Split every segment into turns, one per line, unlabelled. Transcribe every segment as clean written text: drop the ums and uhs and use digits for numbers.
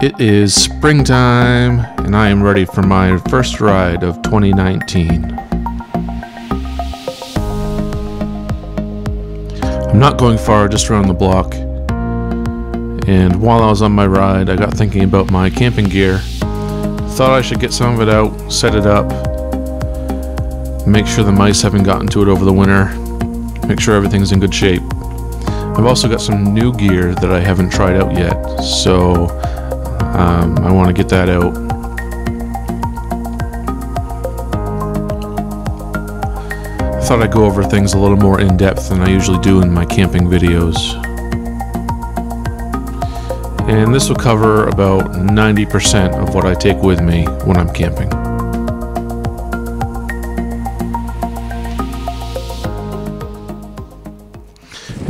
It is springtime, and I am ready for my first ride of 2019. I'm not going far, just around the block. And while I was on my ride, I got thinking about my camping gear. Thought I should get some of it out, set it up, make sure the mice haven't gotten to it over the winter, make sure everything's in good shape. I've also got some new gear that I haven't tried out yet, so I want to get that out. I thought I'd go over things a little more in depth than I usually do in my camping videos. And this will cover about 90% of what I take with me when I'm camping.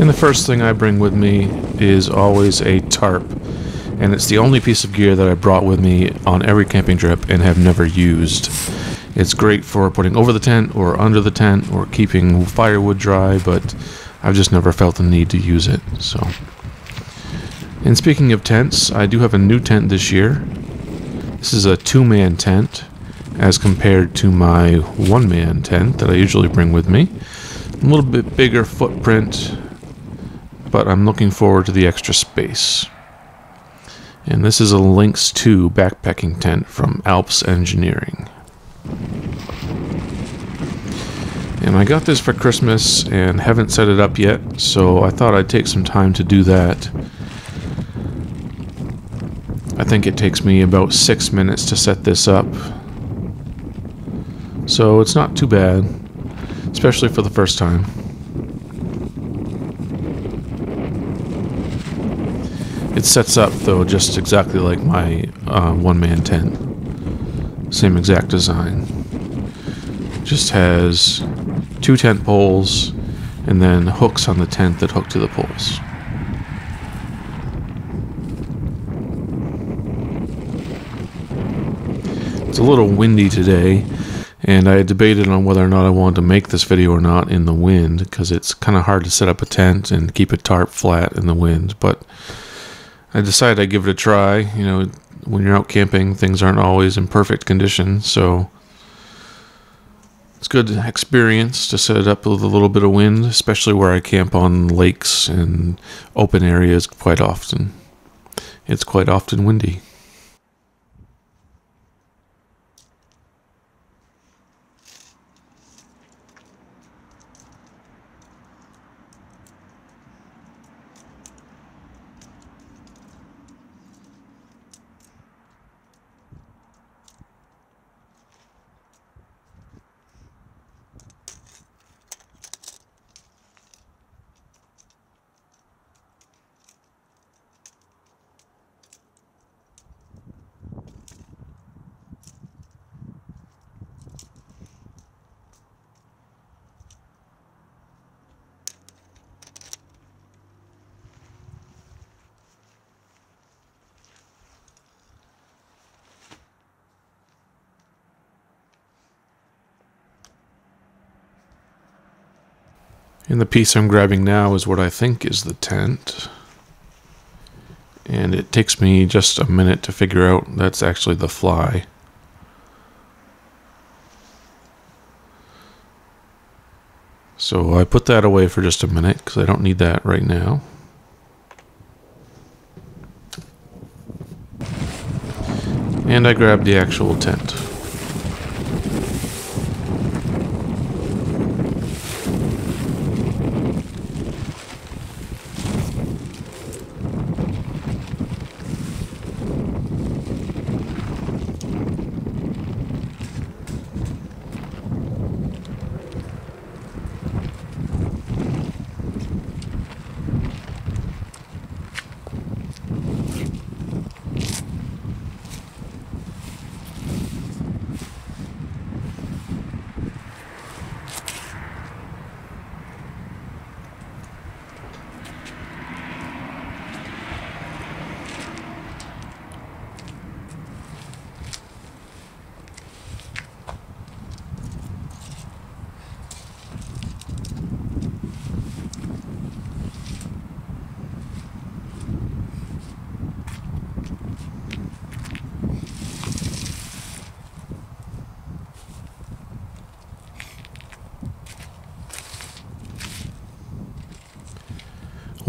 And the first thing I bring with me is always a tarp. And it's the only piece of gear that I brought with me on every camping trip and have never used. It's great for putting over the tent or under the tent or keeping firewood dry, but I've just never felt the need to use it. So, and speaking of tents, I do have a new tent this year. This is a 2-man tent as compared to my 1-man tent that I usually bring with me. A little bit bigger footprint, but I'm looking forward to the extra space. And this is a Lynx 2 backpacking tent from Alps Engineering. And I got this for Christmas and haven't set it up yet, so I thought I'd take some time to do that. I think it takes me about 6 minutes to set this up. So it's not too bad, especially for the first time. It sets up, though, just exactly like my 1-man tent. Same exact design. Just has 2 tent poles and then hooks on the tent that hook to the poles. It's a little windy today, and I debated on whether or not I wanted to make this video or not in the wind, because it's kind of hard to set up a tent and keep a tarp flat in the wind, but I decided I'd give it a try. You know, when you're out camping, things aren't always in perfect condition, so it's good experience to set it up with a little bit of wind, especially where I camp on lakes and open areas quite often. It's quite often windy. And the piece I'm grabbing now is what I think is the tent. And it takes me just a minute to figure out that's actually the fly. So I put that away for just a minute because I don't need that right now. And I grabbed the actual tent.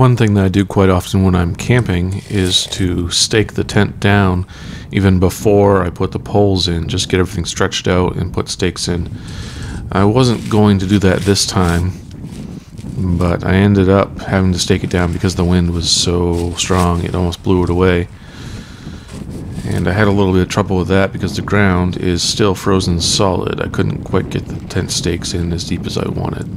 One thing that I do quite often when I'm camping is to stake the tent down even before I put the poles in, just get everything stretched out and put stakes in. I wasn't going to do that this time, but I ended up having to stake it down because the wind was so strong it almost blew it away. And I had a little bit of trouble with that because the ground is still frozen solid. I couldn't quite get the tent stakes in as deep as I wanted.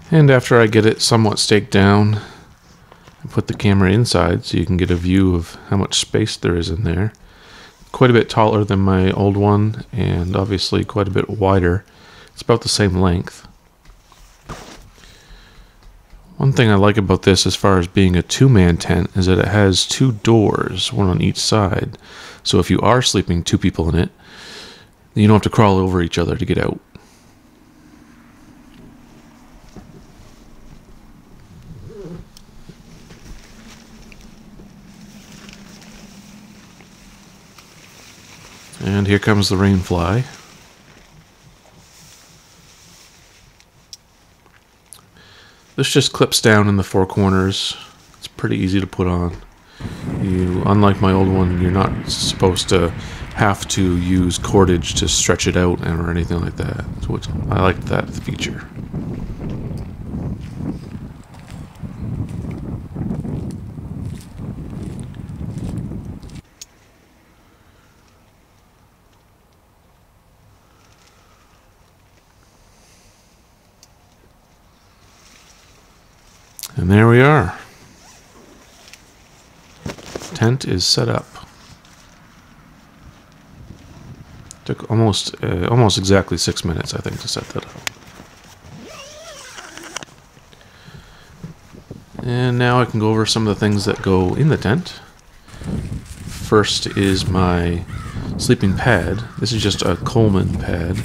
And after I get it somewhat staked down, I put the camera inside so you can get a view of how much space there is in there. Quite a bit taller than my old one, and obviously quite a bit wider. It's about the same length. One thing I like about this as far as being a two-man tent is that it has two doors, one on each side. So if you are sleeping two people in it, you don't have to crawl over each other to get out. And here comes the rainfly. This just clips down in the four corners. It's pretty easy to put on. Unlike my old one, you're not supposed to have to use cordage to stretch it out or anything like that. So I like that feature. And there we are. Tent is set up. Took almost exactly 6 minutes, I think, to set that up. And now I can go over some of the things that go in the tent. First is my sleeping pad. This is just a Coleman pad.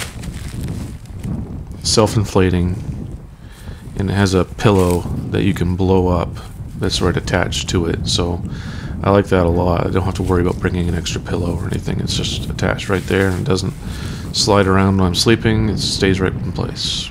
Self-inflating. And it has a pillow that you can blow up that's right attached to it. So I like that a lot. I don't have to worry about bringing an extra pillow or anything. It's just attached right there and it doesn't slide around when I'm sleeping. It stays right in place.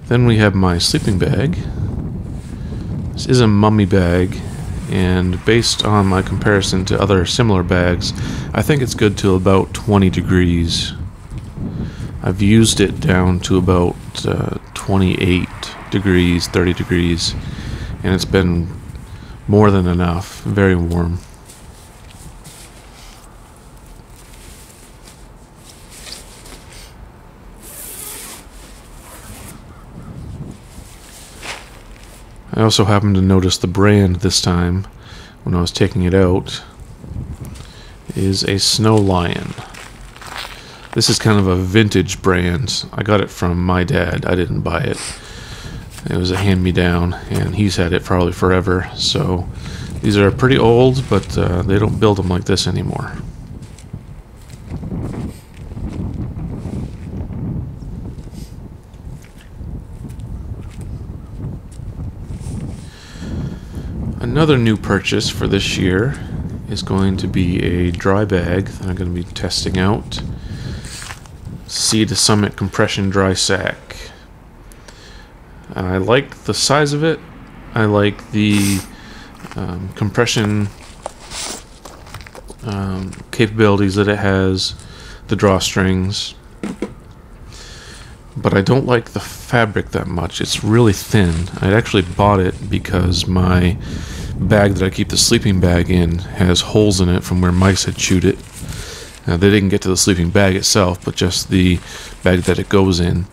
Then we have my sleeping bag. This is a mummy bag, and based on my comparison to other similar bags, I think it's good to about 20 degrees. I've used it down to about 28 degrees, 30 degrees, and it's been more than enough, very warm. I also happened to notice the brand this time when I was taking it out is a Snow Lion. This is kind of a vintage brand. I got it from my dad. I didn't buy it. It was a hand-me-down, and he's had it probably forever. So these are pretty old, but they don't build them like this anymore. Another new purchase for this year is going to be a dry bag that I'm going to be testing out. Sea to Summit Compression Dry Sack. I like the size of it. I like the compression capabilities that it has, the drawstrings, but I don't like the fabric that much. It's really thin. I actually bought it because my bag that I keep the sleeping bag in has holes in it from where mice had chewed it. They didn't get to the sleeping bag itself, but just the bag that it goes in.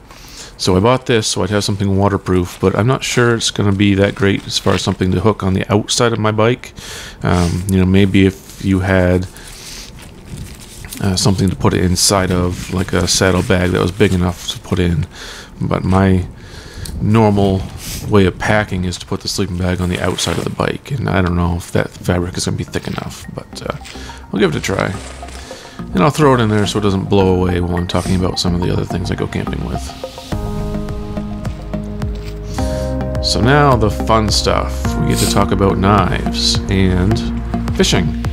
So I bought this so I'd have something waterproof, but I'm not sure it's going to be that great as far as something to hook on the outside of my bike. You know, maybe if you had something to put it inside of, like a saddle bag that was big enough to put in. But my normal way of packing is to put the sleeping bag on the outside of the bike, and I don't know if that fabric is going to be thick enough, but I'll give it a try. And I'll throw it in there so it doesn't blow away while I'm talking about some of the other things I go camping with. So now the fun stuff. We get to talk about knives and fishing.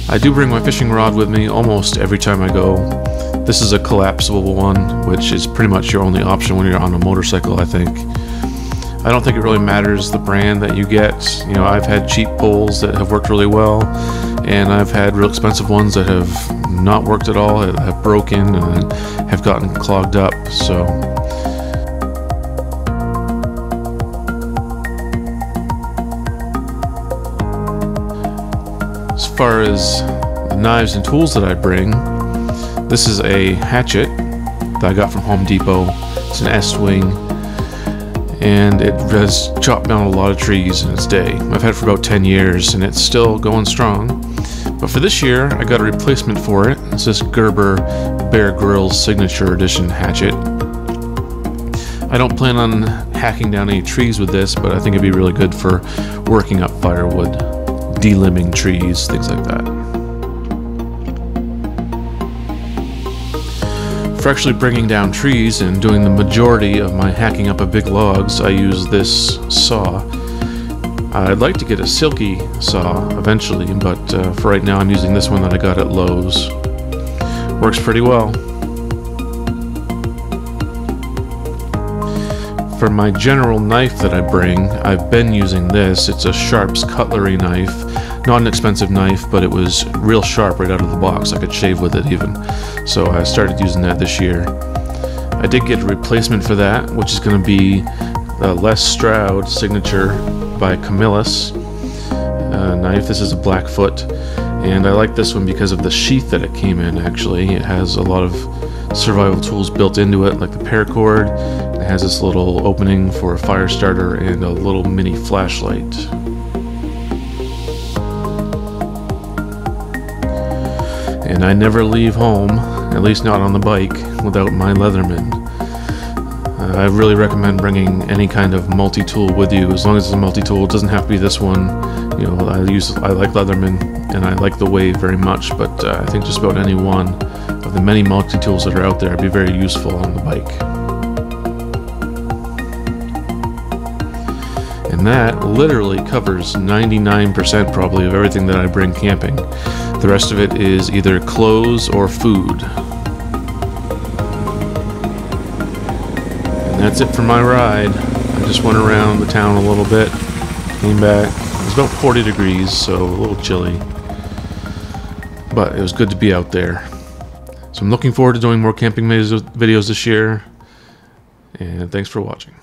I do bring my fishing rod with me almost every time I go. This is a collapsible one, which is pretty much your only option when you're on a motorcycle, I think. I don't think it really matters the brand that you get. You know, I've had cheap poles that have worked really well, and I've had real expensive ones that have not worked at all, have broken and have gotten clogged up. So as far as the knives and tools that I bring, this is a hatchet that I got from Home Depot. It's an S-wing, and it has chopped down a lot of trees in its day. I've had it for about 10 years, and it's still going strong. But for this year, I got a replacement for it. It's this Gerber Bear Grylls Signature Edition hatchet. I don't plan on hacking down any trees with this, but I think it'd be really good for working up firewood, delimbing trees, things like that. For actually bringing down trees and doing the majority of my hacking up of big logs, I use this saw. I'd like to get a silky saw eventually, but for right now I'm using this one that I got at Lowe's. Works pretty well. For my general knife that I bring, I've been using this. It's a Sharp's cutlery knife. Not an expensive knife, but it was real sharp right out of the box. I could shave with it even. So I started using that this year. I did get a replacement for that, which is going to be the Les Stroud Signature by Camillus knife. This is a Blackfoot, and I like this one because of the sheath that it came in. Actually, it has a lot of survival tools built into it, like the paracord. It has this little opening for a fire starter and a little mini flashlight. And I never leave home, at least not on the bike, without my Leatherman. I really recommend bringing any kind of multi-tool with you, as long as it's a multi-tool. It doesn't have to be this one. You know, I like Leatherman, and I like the Wave very much, but I think just about any one of the many multi-tools that are out there would be very useful on the bike. And that literally covers 99% probably of everything that I bring camping. The rest of it is either clothes or food. And that's it for my ride. I just went around the town a little bit, came back. It was about 40 degrees, so a little chilly. But it was good to be out there. So I'm looking forward to doing more camping videos this year. And thanks for watching.